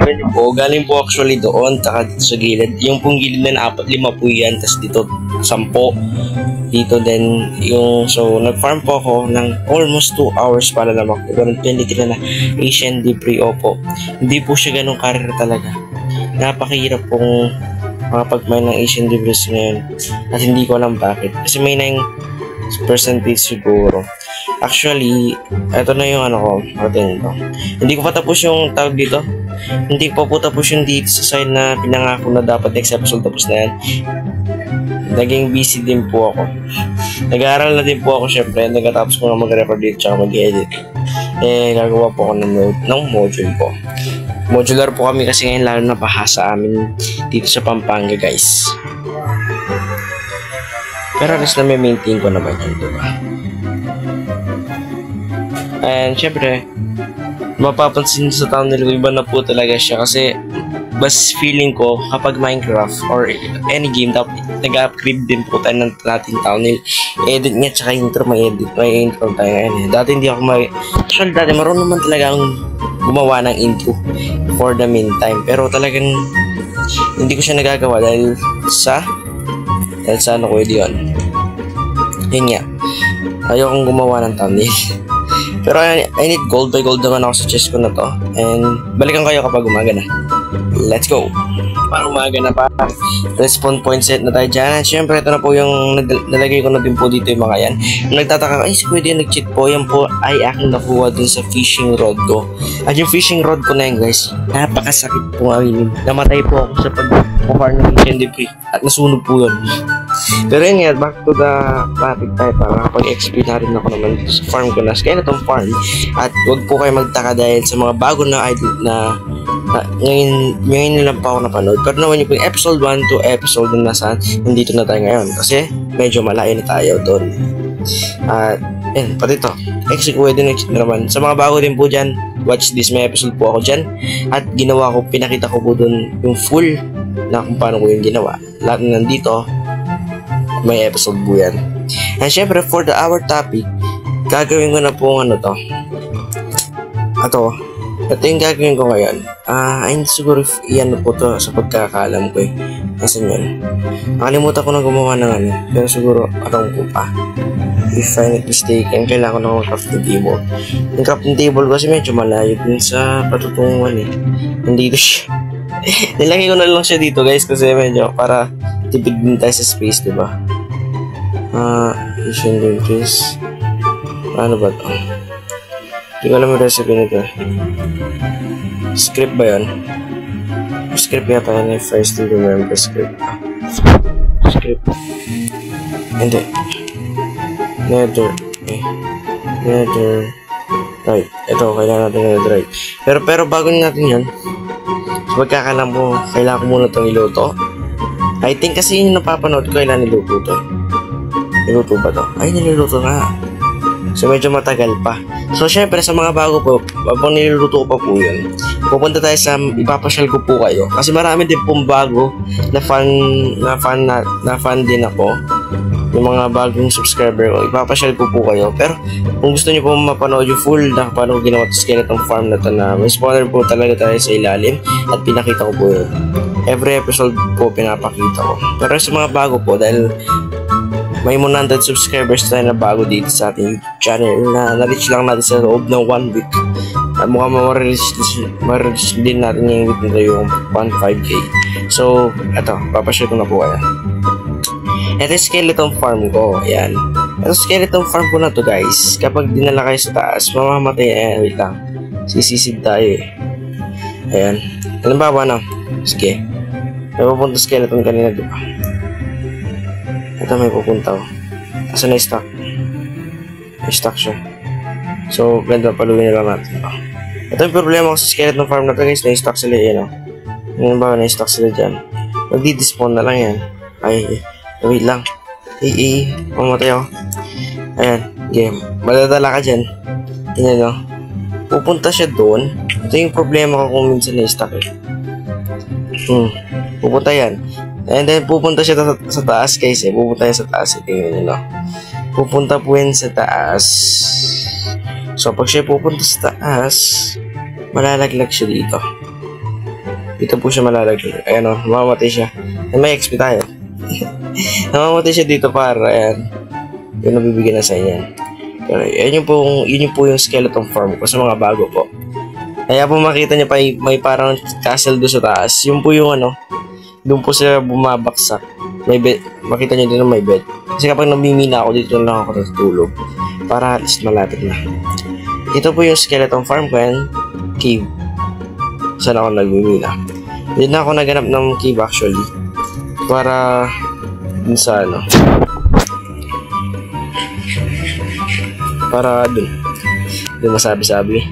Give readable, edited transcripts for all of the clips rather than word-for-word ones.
Tingnan niyo po, galing po actually doon, taka dito sa gilid. Yung pong gilid na 4-5 po yan, tapos dito 10. Dito din yung, so nag-farm po ako ng almost 2 hours para lang makuha ng 20 kilo na Asian debris. Opo, hindi po siya ganun karir talaga. Napakahirap pong makapag-mine ng Asian debris ngayon at hindi ko alam bakit. Kasi may 9% siguro. Actually, ito na yung ano ko, natin ito. Hindi ko pa tapos yung tawag dito. Hindi ko pa po tapos yung dito sa side na pinangako na dapat next episode tapos na yan. Naging busy din po ako. Nag-aaral na din po ako syempre. Nagkatapos ko nga mag-record dito tsaka mag-edit. Gagawa po ako ng module po. Modular po kami kasi ngayon lalo na baha sa amin dito sa Pampanga guys. Pero at least na may maintain ko naman yun, diba? And syempre, mapapansin sa thumbnail ko, iba na po talaga siya kasi bas feeling ko kapag Minecraft or any game dapat nag-upgrade din po tayo ng natin thumbnail. Edit nga tsaka intro, may intro tayo ngayon. Dati hindi ako actually dati marunong naman talaga akong gumawa ng intro for the meantime. Pero talagang hindi ko siya nagagawa dahil sa ano ko yun. Yun nga. Ayokong gumawa ng thumbnail. Pero I need gold. By gold naman ako sa chest ko na to. And balikan kayo kapag umaga na. Let's go! Para umaga na pa. Respawn point set na tayo dyan. At syempre ito na po yung nalagay ko na din po dito yung mga yan. Nagtataka, ay si Kuya nag-cheat po. Yan po ay aking nakuha dun sa fishing rod ko. At yung fishing rod ko na yun guys, napakasakit po ngayon. Namatay po ako sa pag-farm ng Asian debris. At nasunog po yun. Pero yun nga, back to the topic tayo para kapag-explain na rin ako naman sa farm ko na. Kaya na itong farm. At huwag po kayo magtaka dahil sa mga bago na idol na ngayon lang pa ako napanood. Pero naman yung episode 1 to episode na nasa nandito na tayo ngayon. Kasi medyo malayo na tayo doon. At yan, pati ito. Execute din naman. Sa mga bago din po dyan, watch this. May episode po ako dyan. At ginawa ko, pinakita ko po doon yung full na kung paano ko yung ginawa. Lahat na nandito, may episode po yan. And syempre, for the hour topic, gagawin ko na po ano to. Ito yung gagawin ko ngayon. Ay siguro iyan na po to sa pagkakaalam ko eh. Nasaan yun? Nakalimutan ko na gumawa ng ano. Pero siguro atong ko pa. If I'm not mistaken, kailangan ko na mag-crafting table. Yung crafting table kasi medyo malayo din sa patutunguhan eh. Nandito siya. Nilagay ko na lang siya dito guys kasi medyo para tipid din tayo sa space, diba? Asian Dentist. Ano ba to? Hindi ko alam yung recipe nito. Script ba yun? Script yata yun if I still remember script. Script. Hindi. Nether. Okay. Nether. Right. Ito, kailangan natin netherite. Pero bago natin yun, sa pagkakalam mo, kailangan ko muna itong iluto. I think kasi yung napapanood ko, kailangan niluto ito. Niluto ba ito? Ay, niluluto na. So, medyo matagal pa. So, syempre, sa mga bago po, habang niluluto ko pa po yun, pupunta tayo sa, ipapasyal ko po kayo. Kasi marami din pong bago na fan din ako. Yung mga bagong subscriber ko, ipapasyal ko po kayo. Pero, kung gusto nyo po mapanood yung full na paano ko ginawa ito skeleton farm na ito na may spawner po talaga tayo sa ilalim at pinakita ko po yun. Every episode po pinapakita ko. Pero sa mga bago po, dahil may 100 subscribers tayo na bago dito sa ating YouTube channel na na-reach lang natin sa loob ng 1 week. At mukhang ma-reach din natin yung week nito yung 1.5k. So, eto, papashare ko na po kayo. Ito yung skeleton farm ko. Ayan. Ito skeleton farm ko na to guys. Kapag dinala kayo sa taas, mamamatay. Ayan, wait lang. Sisisid tayo eh. Ayan. Halimbawa na. Sige. May pupunta skeleton kanina diba? Ito may pupunta ko. Asa na stock? May stock siya. So, ganda paluin na lang natin. Ito yung problema ko sa skeleton farm na to guys. Na-stock sila yan. Ngayon ba na-stock sila dyan? Magdi-despawn na lang yan. Ay, wait lang. Mamatay ako. Ayan, game. Madadala ka dyan. Yan o. Pupunta siya doon. Ito yung problema ko kung minsan na-stock eh. Pupunta yan. And then, pupunta siya sa taas guys eh. Pupunta yan sa taas eh. Tingnan nyo no. Pupunta po yan sa taas. So, pag siya pupunta sa taas, malalaglag siya dito. Dito po siya malalagay. Ayan o, mamamatay siya. May XP tayo. Namamatay siya dito para, ayan. Yun ang bibigyan na sa inyo. Pero yun yung po yung skeleton farm ko sa mga bago po. Kaya po makita niyo pa may parang castle doon sa taas. Yun po yung ano, doon po sila bumabaksak. May bed. Makita niyo din na may bed. Kasi kapag namimina ako, dito lang ako natutulog. Para at least malapit na. Ito po yung skeleton farm ko yan. Cave. Saan ako nagmimina. Hindi na ako naganap ng cave actually. Para dun sa ano. Para dun. Dun masabi-sabi.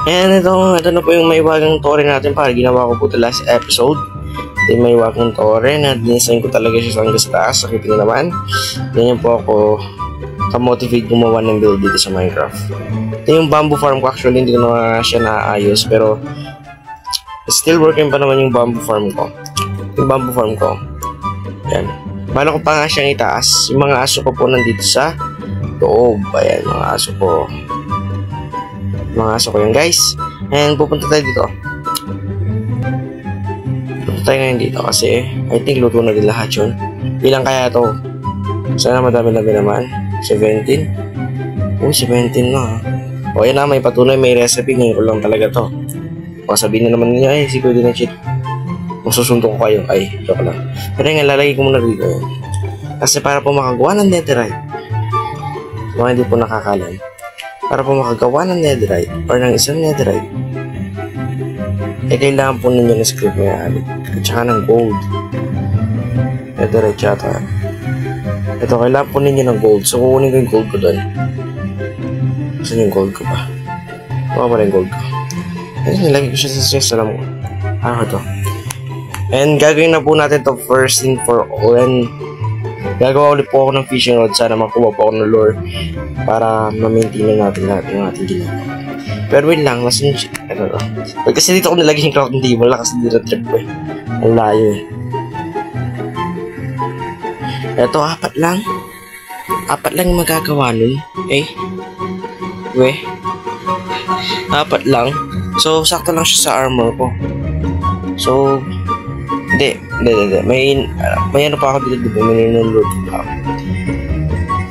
And ito na po yung maiwagang tore natin para ginawa ko po ito last episode. Ito yung maiwagang tore na dinisign ko talaga siya hanggang sa taas. Sakitin nyo naman. Ganyan po ako ka-motivate gumawa ng build dito sa Minecraft. Ito yung bamboo farm ko. Actually hindi ko na siya naayos pero still working pa naman yung bamboo farm ko. Yung bamboo farm ko. Yan. Bala ko pa nga siyang itaas. Yung mga aso ko po nandito sa loob. Ayan, mga aso ko. Mga aso ko yan guys. And pupunta tayo dito. Pupunta tayo ngayon dito kasi I think luto na din lahat yun. Ilang kaya to? Sana madami-dami naman. 17? Oh, 17 na. O yan na, may patunay, may recipe. Ngayon ko lang talaga to. O sabihin na naman niya, ay, si Kuya din na cheat. Masusuntok ko kayo. Ay, joke lang. Pero nga, lalagay ko muna dito. Kasi para po makagawa ng netherite. Mga hindi po nakakalam. Para po makagawa ng netherite or ng isang netherite, kailangan po ninyo ng script na yan. At saka ng gold. Netherite yata. Ito, kailangan po ninyo ng gold. So, kukunin ko yung gold ko doon. Saan yung gold ko pa? Baka pala yung gold ko. Ayun, nilagay ko siya sa chest. Alam mo. Ano to? And gagawin na po natin to first thing for all. And gagawa ulit po ako ng fishing rod. Sana makuha po ako ng lure para ma-maintain natin lahat yung ating ginagawa. Pero wait lang, nasun siya. Ano to? Kasi dito ko nilagay yung crafting table lang kasi dito trip ko eh. Ang layo eh. Eto, 4 lang. 4 lang yung magagawa nun. Eh. Weh. 4 lang. So, sakto lang siya sa armor ko. So, hindi. May ano pa ako dito. May ninunod pa ako.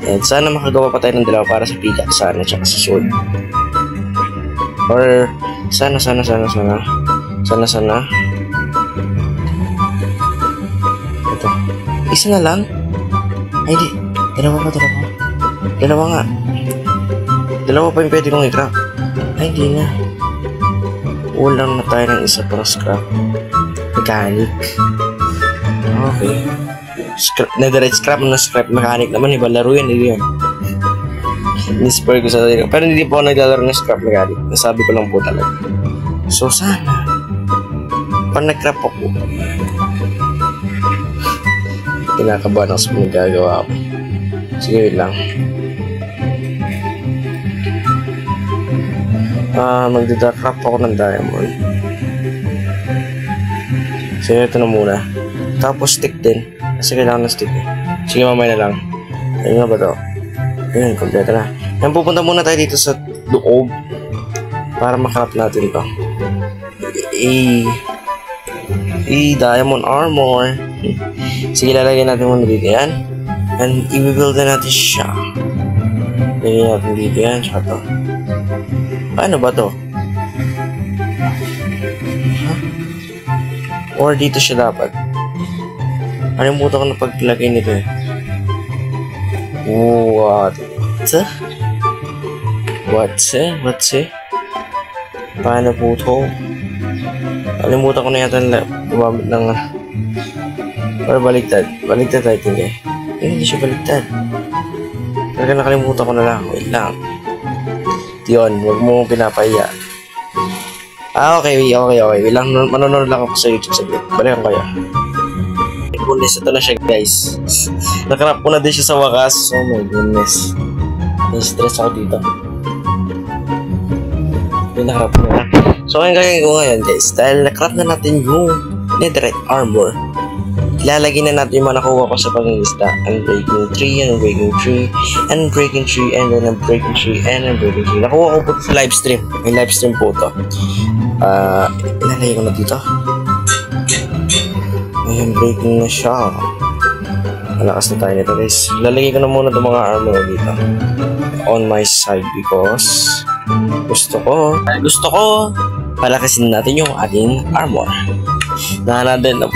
And sana makagawa pa tayo ng dalawa para sa pika. Sana, tsaka sa sword. Or, sana. Ito. Isa na lang. Ay, di. Dalawa nga. Dalawa pa yung pwede kong i-craft. Ay, hindi na. Ulang na tayo ng isa para scrap. Mechanic. Okay. Netherite scrap na scrap mechanic naman. Iba laro yan. Nisper ko sa tayo. Pero hindi po ako naglalaro ng scrap mechanic. Nasabi ko lang po talaga. So, sana. Pag nag-craft ako. Kinakabahan ako sa pinagagawa ko. Sige, wait lang. Magdada-craft ako ng diamond. Sige, ito na muna. Tapos stick din. Kasi kailangan ng stick eh. Sige, mamaya na lang. Ayun nga ba ito? Ayun, kompleto na. Yan, pupunta muna tayo dito sa loob para makrap natin ito. Diamond armor. Sige, lalagyan natin muna dito yan. And i-build na natin siya. Lagyan natin dito yan. Tsaka ito. Paano ba ito? Huh? Or dito siya dapat. Alimutan ko na paglagay nito eh. What? What's it? Paano po ito? Alimutan ko na yata gumamit ng or baliktad. Baliktad tayo hindi. Hindi siya baliktad. Talaga nakalimutan ko na lang. Wait lang. Yun, huwag mo pinapahiya. Okay. Wait lang, manonood lang ako sa YouTube saglit. Balikan ko yan. Goodness, ito na siya guys. Nakrap ko na din siya sa wakas. Oh my goodness. Na-stress ako dito. Nakrap ko na. So, ang gagawin ko ngayon guys, dahil nakrap na natin yung netherite armor, ilalagay na natin yung mga nakuha ko sa pangingisda. Unbreaking tree, unbreaking tree, unbreaking tree, and then unbreaking tree, and unbreaking tree. Nakuha ko po sa livestream. May livestream po ito. Ilalagay ko na dito. Ayan, breaking na siya. Malakas na tayo nito guys. Lalagay ko na muna itong mga armor dito on my side because gusto ko palakasin natin yung ating armor. Nahanadin na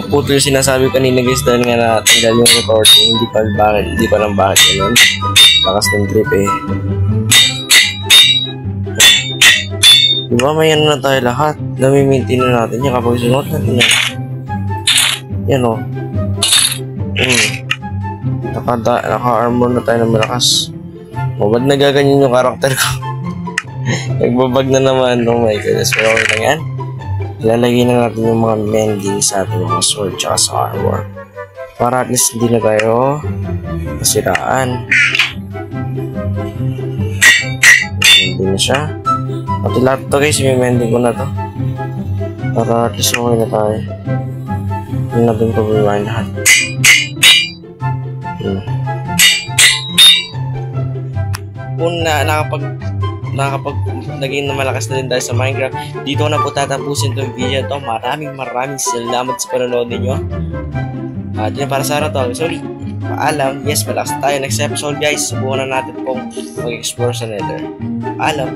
puto yung sinasabi kanina guys dahil nga natanggal yung recording. Hindi pa lang bakit yun. Lakas ng grip eh. Diba may ano na tayo lahat. Nami-maintain na natin yan kapag sunod natin yan. Yan o. Naka-armor na tayo ng malakas. Ba't nagaganyan yung karakter ko? Nagbabag na naman. Oh my goodness. Pero okay lang yan. Ilalagay na natin yung mga mending sa ating mga sword tsaka sa armor. Para at least hindi na tayo masiraan. Mending na siya. Pati lahat to guys, may mending ko na to. Para at least okay na tayo. Hindi natin pabibahin lahat. Kung nakakapaglagay na malakas na din tayo sa Minecraft, dito ko na po tatapusin itong video ito. Maraming salamat sa panonood ninyo. At yun para sa araw to. Sorry, paalam. Yes, malakas tayo next episode guys. Subukan na natin pong mag-explore sa Nether. Paalam.